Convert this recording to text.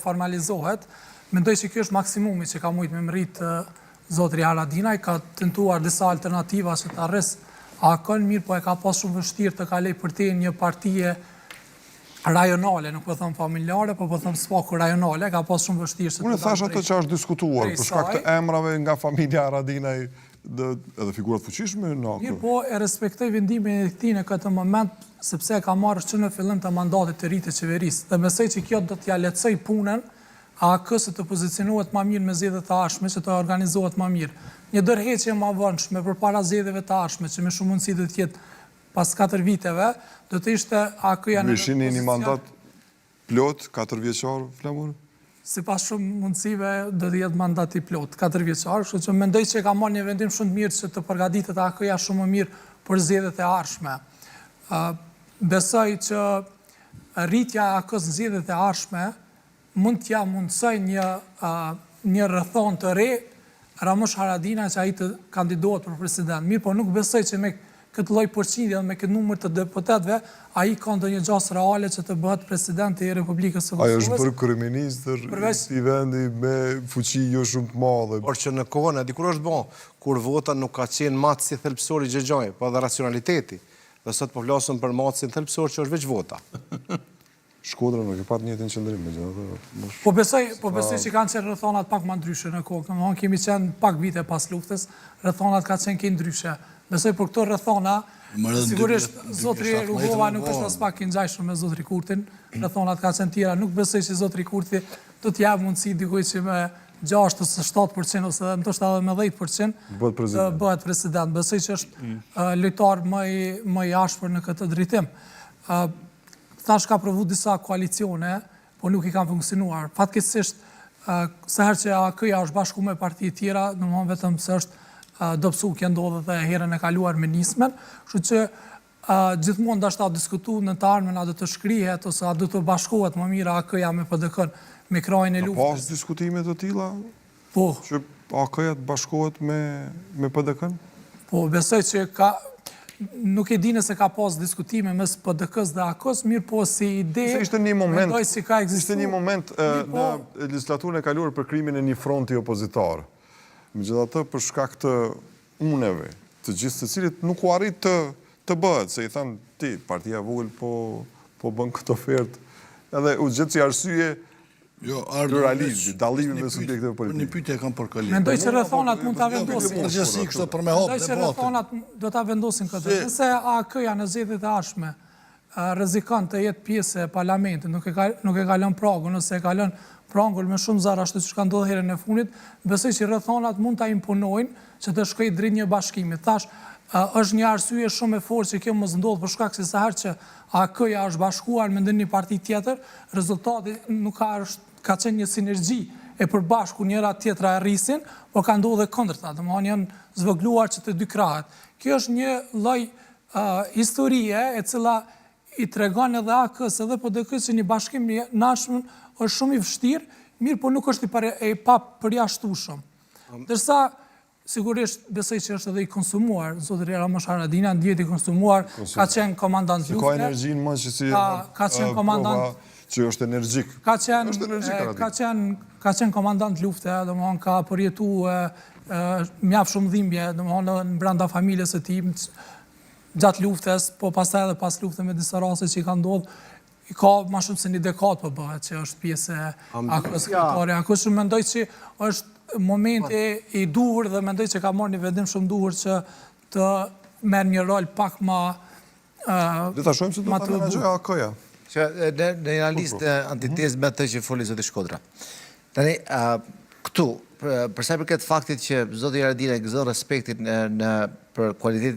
formalizohet, mendoj që kjo është maksimumi që ka mujtë me mrit zotri Haradinaj, ka tentuar disa alternativa që të arres akën, mirë po e ka pas shumë vështirë të kalej për te një partije rajonale, nuk po thëmë familjare, po thëmë spaku rajonale, ka pas shumë vështirë. Unë e thash atë që është diskutuar, për shkak të emrave nga familja Haradinaj, edhe figurat fuqishme në akë. Mirë po e respektoj vendimin e këtij në këtë moment, sepse ka marrë që në fillim të mandatit të ri të qeverisë. Dhe besoj që kjo do t'ja lehtësoj punën AKS të pozicionohet më mirë me zgjedhjet të ardhshme, që të organizohet më mirë. Një ndërheqje më vonshme përpara zgjedhjeve të ardhshme, që me shumë mundësi do të jetë pas 4 viteve, do të ishte AK-ja në pozicion. Një mandat plot 4 vjeçar, Flamur? Sipas shumë mundësive do të jetë mandati plot 4 vjeçar, kështu që mendoj që ka marrë një vendim shumë të mirë që të përgatitet AK-ja shumë më mirë për zgjedhjet e ardhshme. Besoj që rritja e AK-s në zgjedhjet e ardhshme mund t'ja mundësoj një rrethon të re Ramush Haradinaj që ai të kandidohet për president. Mirë, po nuk besoj që me këtë lloj përqindje dhe me këtë numër të deputetëve ai ka ndonjë gjasë reale që të bëhet presidenti i Republikës së Kosovës. Ai është bërë kryeministër i vendi me fuqi jo shumë të madhe. Por që në kohën e dikur është bon, kur vota nuk ka qenë matësi thelbësor i gjë gjë, po edhe racionaliteti. Dhe sot po flasim për matësin thelbësor që është veç vota. Shkodra nuk e pat njëjtin qëndrim me gjithë. Po besoj që kanë qenë rrethonat pak më ndryshe në kohë. Domthonë kemi qenë pak vite pas luftës, rrethonat ka qenë ndryshe. Besoj për këto rrethona, sigurisht zotri Rugova nuk është as pak i ngjajshëm me zotri Kurtin, rrethonat ka qenë tjera, nuk besoj që zotri Kurti do të japë mundësi dikujt që me 6 ose 7% ose ndoshta edhe me 10% të bëhet president. Besoj që është lojtar më i ashpër në këtë drejtim. Tash ka provu disa koalicione, po nuk i kanë funksionuar. Fatkeqësisht, sa herë që AK-ja është bashku me parti tjera, domthonë vetëm se është dobësukje ndodhet edhe herën e kaluar me nismen, kështu që gjithmonë dashta diskutu në të ardhmen a do të shkrihet ose a do të bashkohet më mirë AK-ja me PDK-n me krajin e luftës. Pas diskutime të tilla? Po. Që AK-ja të bashkohet me PDK-n? Po, besoj që nuk e di nëse ka pas diskutime mes PDK-s dhe AK-s, mirë po si ide, mendoj si ka ekzistuar. Ishte një moment në legislaturën e kaluar për krimin e një fronti opozitar. Megjithatë, për shkak të uneve, të gjithë të cilit nuk u arrit të bëhet, se i thanë ti, partia vogël po bën këtë ofertë, edhe u gjetë si arsye pluralizmi, dallimi me subjekteve politike. Një pyetje kam për kolegë. Mendoj që rrethonat mund ta vendosin. Përgjithësi kështu për me hap debatin. Mendoj që rrethonat do ta vendosin këtë. Nëse AK-ja në zgjedhjet e ardhshme rrezikon të jetë pjesë e parlamentit, nuk e ka lënë pragun, ose e ka lënë pragun me shumë zar ashtu siç ka ndodhur herën e fundit, besoj që rrethonat mund ta imponojnë që të shkojë drejt një bashkimi. Thash, është një arsye shumë e fortë që kjo mos ndodh për shkak se sa herë që AK-ja është bashkuar me ndonjë parti tjetër, rezultati nuk ka qenë një sinergji e përbashku njëra tjetra e rrisin, por ka ndodhur kundërta, domethënë janë zvogluar që të dy krahet. Kjo është një lloj historie e cila i tregon edhe AK-s edhe PDK-s që një bashkim i nashëm është shumë i vështirë, mirë po nuk është i papërjashtueshëm. Ndërsa sigurisht besoj që është edhe i konsumuar, zotëri Ramush Haradinaj ndihet i konsumuar, ka qenë komandant lufte. Ka energjinë më që si ka qenë komandant që është energjik. Ka qenë komandant lufte, domethënë ka përjetuar mjaft shumë dhimbje, domethënë në brenda familjes së tij gjatë luftës, po pastaj edhe pas luftës me disa raste që i ka ndodhur, i ka më shumë se një dekadë po bëhet që është pjesë e AK-s. Aku mendoj që është momenti i duhur dhe mendoj që ka marrë një vendim shumë duhur që të merr një rol pak më Le ta shohim se do ta menaxhojë AK-ja. Që në një listë antitezë me atë që foli zoti Shkodra. Tani këtu, për sa i përket faktit që zoti Haradinaj gëzon respektin për kualitetin